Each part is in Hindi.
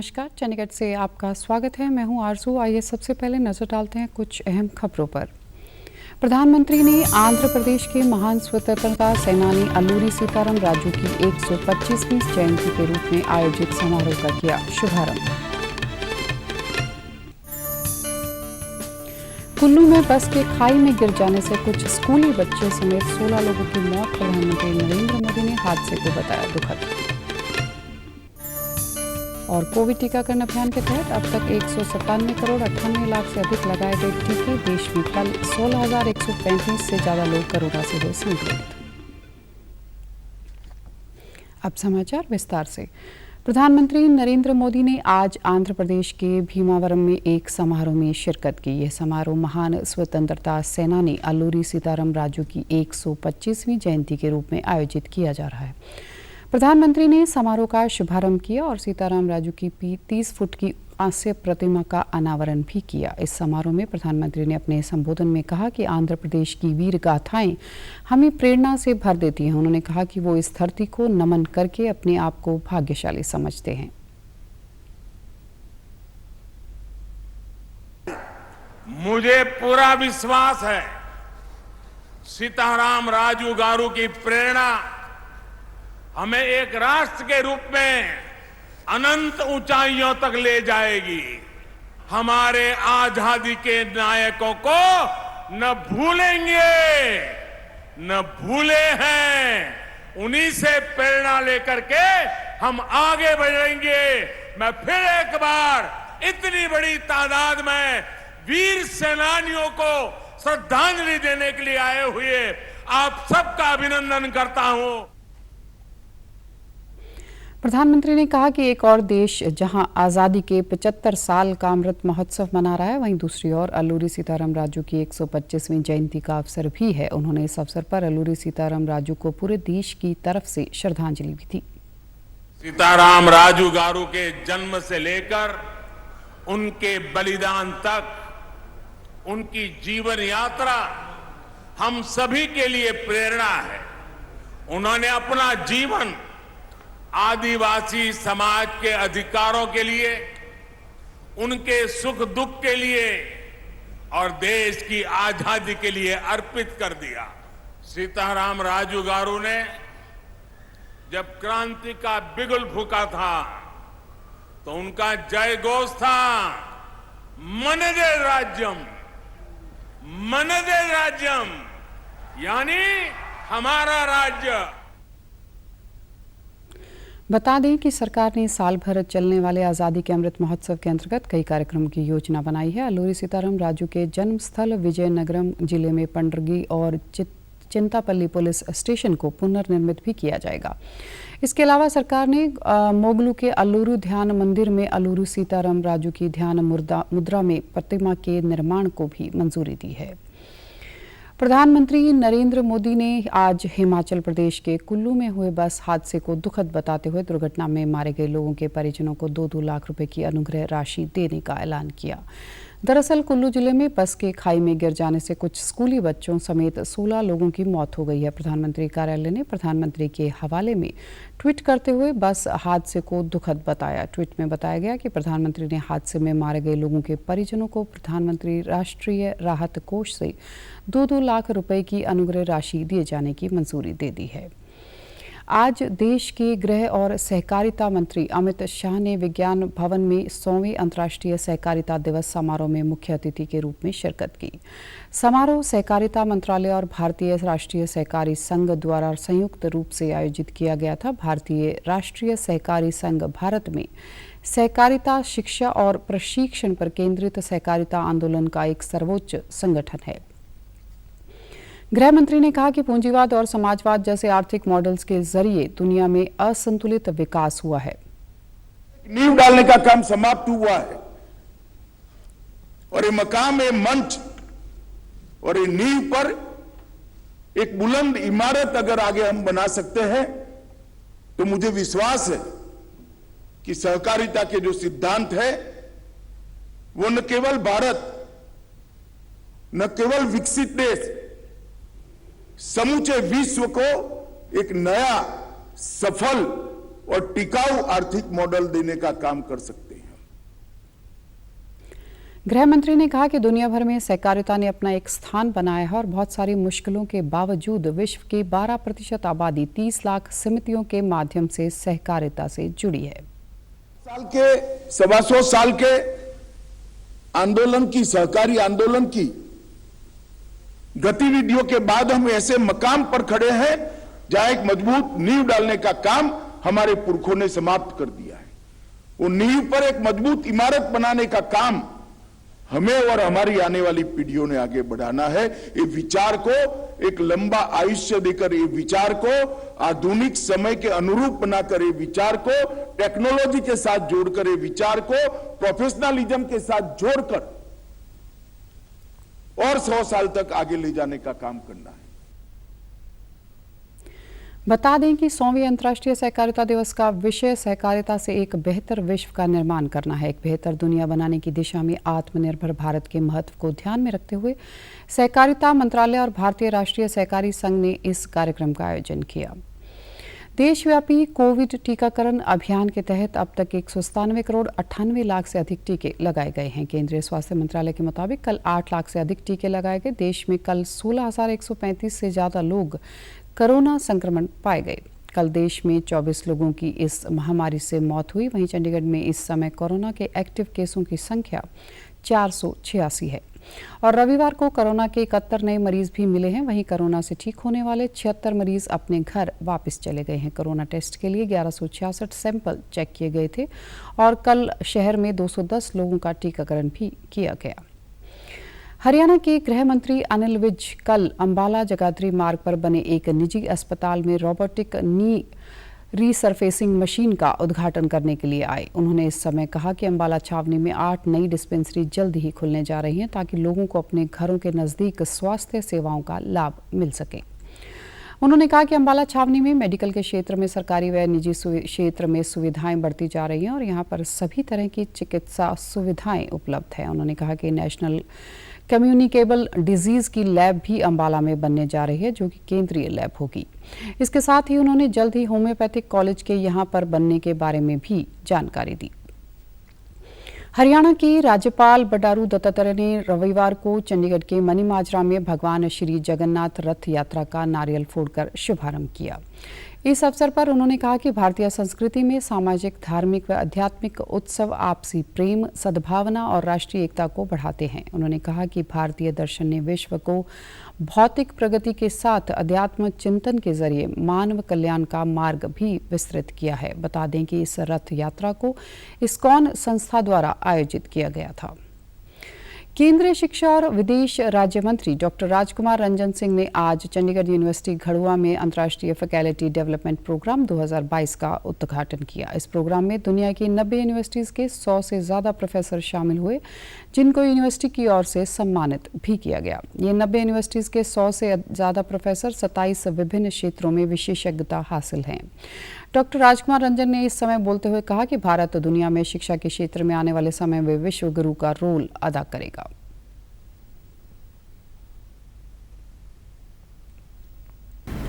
नमस्कार, चंडीगढ़ से आपका स्वागत है। मैं हूं आरजू। आइए सबसे पहले नजर डालते हैं कुछ अहम खबरों पर। प्रधानमंत्री ने आंध्र प्रदेश के महान स्वतंत्रता सेनानी अल्लूरी सीताराम राजू की 125वीं जयंती के रूप में आयोजित समारोह का किया शुभारंभ। कुल्लू में बस के खाई में गिर जाने से कुछ स्कूली बच्चे समेत 16 लोगों की मौत। प्रधानमंत्री नरेंद्र मोदी ने हादसे को बताया दुखद। और कोविड टीकाकरण अभियान के तहत अब तक 197 करोड़ 98 लाख से अधिक लगाए गए टीके। देश में कल 16,135 से ज्यादा लोग कोरोना से हुए संक्रमित। अब समाचार विस्तार से। प्रधानमंत्री नरेंद्र मोदी ने आज आंध्र प्रदेश के भीमावरम में एक समारोह में शिरकत की। यह समारोह महान स्वतंत्रता सेनानी अल्लूरी सीताराम राजू की 125वीं जयंती के रूप में आयोजित किया जा रहा है। प्रधानमंत्री ने समारोह का शुभारंभ किया और सीताराम राजू की 30 फुट की कांस्य प्रतिमा का अनावरण भी किया। इस समारोह में प्रधानमंत्री ने अपने संबोधन में कहा कि आंध्र प्रदेश की वीर गाथाएं हमें प्रेरणा से भर देती हैं। उन्होंने कहा कि वो इस धरती को नमन करके अपने आप को भाग्यशाली समझते हैं। मुझे पूरा विश्वास है सीताराम राजू गारू की प्रेरणा हमें एक राष्ट्र के रूप में अनंत ऊंचाइयों तक ले जाएगी। हमारे आजादी के नायकों को न भूलेंगे, न भूले हैं। उन्हीं से प्रेरणा लेकर के हम आगे बढ़ेंगे। मैं फिर एक बार इतनी बड़ी तादाद में वीर सेनानियों को श्रद्धांजलि देने के लिए आए हुए आप सबका अभिनंदन करता हूं। प्रधानमंत्री ने कहा कि एक और देश जहां आज़ादी के 75 साल का अमृत महोत्सव मना रहा है, वहीं दूसरी ओर अल्लूरी सीताराम राजू की 125वीं जयंती का अवसर भी है। उन्होंने इस अवसर पर अल्लूरी सीताराम राजू को पूरे देश की तरफ से श्रद्धांजलि भी दी। सीताराम राजू गारू के जन्म से लेकर उनके बलिदान तक उनकी जीवन यात्रा हम सभी के लिए प्रेरणा है। उन्होंने अपना जीवन आदिवासी समाज के अधिकारों के लिए, उनके सुख दुख के लिए और देश की आजादी के लिए अर्पित कर दिया। सीताराम राजू गारू ने जब क्रांति का बिगुल फूंका था तो उनका जय घोष था मनदे राज्यम, मनदे राज्यम, यानी हमारा राज्य। बता दें कि सरकार ने साल भर चलने वाले आज़ादी के अमृत महोत्सव के अंतर्गत कई कार्यक्रमों की योजना बनाई है। अल्लूरी सीताराम राजू के जन्म स्थल विजयनगरम जिले में पंडरगी और चिंतापल्ली पुलिस स्टेशन को पुनर्निर्मित भी किया जाएगा। इसके अलावा सरकार ने मोगलू के अल्लूरू ध्यान मंदिर में अल्लूरी सीताराम राजू की ध्यान मुद्रा में प्रतिमा के निर्माण को भी मंजूरी दी है। प्रधानमंत्री नरेंद्र मोदी ने आज हिमाचल प्रदेश के कुल्लू में हुए बस हादसे को दुखद बताते हुए दुर्घटना में मारे गए लोगों के परिजनों को 2-2 लाख रुपए की अनुग्रह राशि देने का ऐलान किया। दरअसल कुल्लू जिले में बस के खाई में गिर जाने से कुछ स्कूली बच्चों समेत 16 लोगों की मौत हो गई है। प्रधानमंत्री कार्यालय ने प्रधानमंत्री के हवाले में ट्वीट करते हुए बस हादसे को दुखद बताया। ट्वीट में बताया गया कि प्रधानमंत्री ने हादसे में मारे गए लोगों के परिजनों को प्रधानमंत्री राष्ट्रीय राहत कोष से 2-2 लाख रुपए की अनुग्रह राशि दिए जाने की मंजूरी दे दी है। आज देश के गृह और सहकारिता मंत्री अमित शाह ने विज्ञान भवन में 100वें अंतर्राष्ट्रीय सहकारिता दिवस समारोह में मुख्य अतिथि के रूप में शिरकत की। समारोह सहकारिता मंत्रालय और भारतीय राष्ट्रीय सहकारी संघ द्वारा संयुक्त रूप से आयोजित किया गया था। भारतीय राष्ट्रीय सहकारी संघ भारत में सहकारिता शिक्षा और प्रशिक्षण पर केंद्रित सहकारिता आंदोलन का एक सर्वोच्च संगठन है। गृह मंत्री ने कहा कि पूंजीवाद और समाजवाद जैसे आर्थिक मॉडल्स के जरिए दुनिया में असंतुलित विकास हुआ है। नींव डालने का काम समाप्त हुआ है और ये मकाम, ये मंच और ये नींव पर एक बुलंद इमारत अगर आगे हम बना सकते हैं तो मुझे विश्वास है कि सहकारिता के जो सिद्धांत है वो न केवल भारत, न केवल विकसित देश, समूचे विश्व को एक नया, सफल और टिकाऊ आर्थिक मॉडल देने का काम कर सकते हैं। गृह मंत्री ने कहा कि दुनिया भर में सहकारिता ने अपना एक स्थान बनाया है और बहुत सारी मुश्किलों के बावजूद विश्व की 12% आबादी 30 लाख समितियों के माध्यम से सहकारिता से जुड़ी है। सवा सौ साल के आंदोलन की, सहकारी आंदोलन की गतिविधियों के बाद हम ऐसे मकाम पर खड़े हैं जहां एक मजबूत नींव डालने का काम हमारे पुरखों ने समाप्त कर दिया है। वो नींव पर एक मजबूत इमारत बनाने का काम हमें और हमारी आने वाली पीढ़ियों ने आगे बढ़ाना है। ये विचार को एक लंबा आयुष्य देकर, ये विचार को आधुनिक समय के अनुरूप बनाकर, ये विचार को टेक्नोलॉजी के साथ जोड़कर, ये विचार को प्रोफेशनलिज्म के साथ जोड़कर और 100 साल तक आगे ले जाने का काम करना है। बता दें कि 100वें अंतर्राष्ट्रीय सहकारिता दिवस का विषय सहकारिता से एक बेहतर विश्व का निर्माण करना है। एक बेहतर दुनिया बनाने की दिशा में आत्मनिर्भर भारत के महत्व को ध्यान में रखते हुए सहकारिता मंत्रालय और भारतीय राष्ट्रीय सहकारी संघ ने इस कार्यक्रम का आयोजन किया। देशव्यापी कोविड टीकाकरण अभियान के तहत अब तक 197 करोड़ 98 लाख से अधिक टीके लगाए गए हैं। केंद्रीय स्वास्थ्य मंत्रालय के मुताबिक कल 8 लाख से अधिक टीके लगाए गए। देश में कल 16,135 से ज़्यादा लोग कोरोना संक्रमण पाए गए। कल देश में 24 लोगों की इस महामारी से मौत हुई। वहीं चंडीगढ़ में इस समय कोरोना के एक्टिव केसों की संख्या 486 है और रविवार को कोरोना के 71 नए मरीज भी मिले हैं। वहीं कोरोना से ठीक होने वाले 76 मरीज अपने घर वापस चले गए हैं। कोरोना टेस्ट के लिए 1166 सैंपल चेक किए गए थे और कल शहर में 210 लोगों का टीकाकरण भी किया गया। हरियाणा के गृह मंत्री अनिल विज कल अंबाला जगाधरी मार्ग पर बने एक निजी अस्पताल में रोबोटिक नी रीसरफेसिंग मशीन का उद्घाटन करने के लिए आए। उन्होंने इस समय कहा कि अंबाला छावनी में 8 नई डिस्पेंसरी जल्द ही खुलने जा रही हैं ताकि लोगों को अपने घरों के नज़दीक स्वास्थ्य सेवाओं का लाभ मिल सके। उन्होंने कहा कि अंबाला छावनी में मेडिकल के क्षेत्र में सरकारी व निजी क्षेत्र में सुविधाएं बढ़ती जा रही हैं और यहां पर सभी तरह की चिकित्सा सुविधाएं उपलब्ध हैं। उन्होंने कहा कि नेशनल कम्युनिकेबल डिजीज़ की लैब भी अंबाला में बनने जा रही है जो कि केंद्रीय लैब होगी। इसके साथ ही उन्होंने जल्द ही होम्योपैथिक कॉलेज के यहां पर बनने के बारे में भी जानकारी दी। हरियाणा की राज्यपाल बंडारू दत्तात्रेय ने रविवार को चंडीगढ़ के मनीमाजरा में भगवान श्री जगन्नाथ रथ यात्रा का नारियल फोड़कर शुभारंभ किया। इस अवसर पर उन्होंने कहा कि भारतीय संस्कृति में सामाजिक, धार्मिक व आध्यात्मिक उत्सव आपसी प्रेम, सद्भावना और राष्ट्रीय एकता को बढ़ाते हैं। उन्होंने कहा कि भारतीय दर्शन ने विश्व को भौतिक प्रगति के साथ अध्यात्म चिंतन के जरिए मानव कल्याण का मार्ग भी विस्तृत किया है। बता दें कि इस रथ यात्रा को इस्कॉन संस्था द्वारा आयोजित किया गया था। केंद्रीय शिक्षा और विदेश राज्य मंत्री डॉक्टर राजकुमार रंजन सिंह ने आज चंडीगढ़ यूनिवर्सिटी घड़ुआ में अंतर्राष्ट्रीय फैकल्टी डेवलपमेंट प्रोग्राम 2022 का उद्घाटन किया। इस प्रोग्राम में दुनिया की 90 यूनिवर्सिटीज़ के 100 से ज़्यादा प्रोफेसर शामिल हुए, जिनको यूनिवर्सिटी की ओर से सम्मानित भी किया गया। ये 90 यूनिवर्सिटीज़ के 100 से ज़्यादा प्रोफेसर 27 विभिन्न क्षेत्रों में विशेषज्ञता हासिल हैं। डॉक्टर राजकुमार रंजन ने इस समय बोलते हुए कहा कि भारत दुनिया में शिक्षा के क्षेत्र में आने वाले समय में विश्व गुरु का रोल अदा करेगा।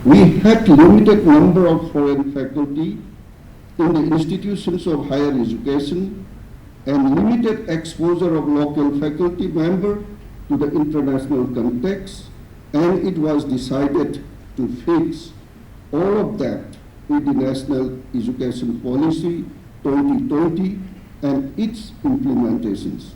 We had limited number of foreign faculty in the institutions of higher education and limited exposure of local faculty member to the international context, and it was decided to fix all of that with the National Education Policy 2020 and its implementations.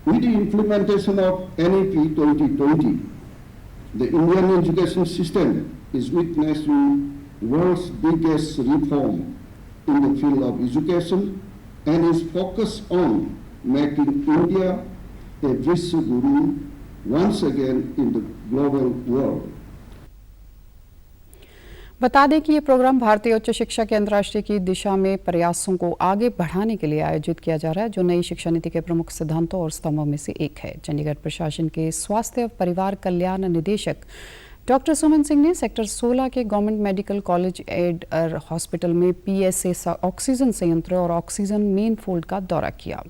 With the implementation of NEP 2020, the Indian education system is witnessing world's biggest reform in the field of education and is focused on making India a Vishwa Guru once again in the global world. बता दें कि ये प्रोग्राम भारतीय उच्च शिक्षा के अंतर्राष्ट्रीय की दिशा में प्रयासों को आगे बढ़ाने के लिए आयोजित किया जा रहा है, जो नई शिक्षा नीति के प्रमुख सिद्धांतों और स्तंभों में से एक है। चंडीगढ़ प्रशासन के स्वास्थ्य और परिवार कल्याण निदेशक डॉक्टर सुमन सिंह ने सेक्टर 16 के government medical college and hospital में PSA ऑक्सीजन संयंत्र और ऑक्सीजन मेन फोल्ड का दौरा किया।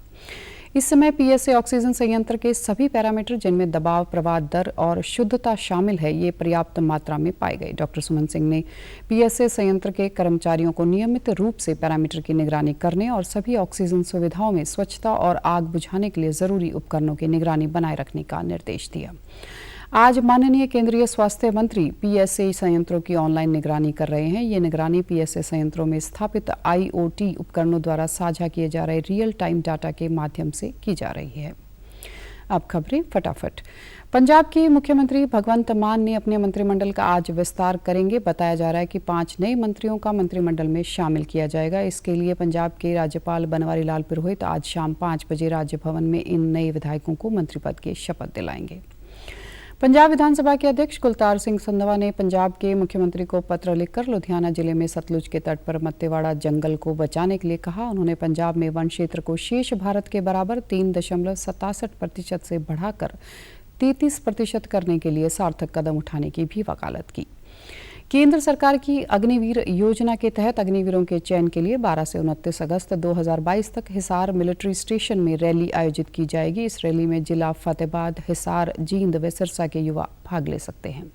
इस समय पीएसए ऑक्सीजन संयंत्र के सभी पैरामीटर जिनमें दबाव, प्रवाह दर और शुद्धता शामिल है, ये पर्याप्त मात्रा में पाए गए। डॉक्टर सुमन सिंह ने पीएसए संयंत्र के कर्मचारियों को नियमित रूप से पैरामीटर की निगरानी करने और सभी ऑक्सीजन सुविधाओं में स्वच्छता और आग बुझाने के लिए जरूरी उपकरणों की निगरानी बनाए रखने का निर्देश दिया। आज माननीय केंद्रीय स्वास्थ्य मंत्री पीएसए संयंत्रों की ऑनलाइन निगरानी कर रहे हैं। ये निगरानी पीएसए संयंत्रों में स्थापित आईओटी उपकरणों द्वारा साझा किए जा रहे रियल टाइम डाटा के माध्यम से की जा रही है। अब खबरें फटाफट। पंजाब के मुख्यमंत्री भगवंत मान ने अपने मंत्रिमंडल का आज विस्तार करेंगे। बताया जा रहा है कि 5 नए मंत्रियों का मंत्रिमंडल में शामिल किया जाएगा। इसके लिए पंजाब के राज्यपाल बनवारी लाल पुरोहित आज शाम 5 बजे राजभवन में इन नए विधायकों को मंत्री पद की शपथ दिलाएंगे। पंजाब विधानसभा के अध्यक्ष कुलतार सिंह संधवा ने पंजाब के मुख्यमंत्री को पत्र लिखकर लुधियाना जिले में सतलुज के तट पर मत्तेवाड़ा जंगल को बचाने के लिए कहा। उन्होंने पंजाब में वन क्षेत्र को शेष भारत के बराबर 3.67% से बढ़ाकर 33% करने के लिए सार्थक कदम उठाने की भी वकालत की। केंद्र सरकार की अग्निवीर योजना के तहत अग्निवीरों के चयन के लिए 12 से 29 अगस्त 2022 तक हिसार मिलिट्री स्टेशन में रैली आयोजित की जाएगी। इस रैली में जिला फतेहाबाद, हिसार, जींद व सिरसा के युवा भाग ले सकते हैं।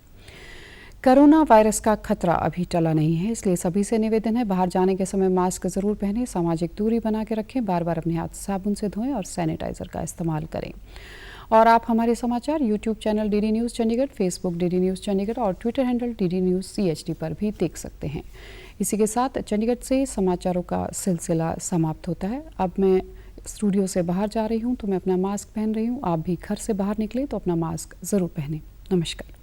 कोरोना वायरस का खतरा अभी टला नहीं है, इसलिए सभी से निवेदन है, बाहर जाने के समय मास्क जरूर पहनें, सामाजिक दूरी बना के रखें, बार बार अपने हाथ साबुन से धोएं और सैनिटाइजर का इस्तेमाल करें। और आप हमारे समाचार YouTube channel DD news Chandigarh, Facebook DD news Chandigarh और Twitter handle DD news CHD पर भी देख सकते हैं। इसी के साथ चंडीगढ़ से समाचारों का सिलसिला समाप्त होता है। अब मैं स्टूडियो से बाहर जा रही हूँ तो मैं अपना मास्क पहन रही हूँ। आप भी घर से बाहर निकले तो अपना मास्क ज़रूर पहनें। नमस्कार।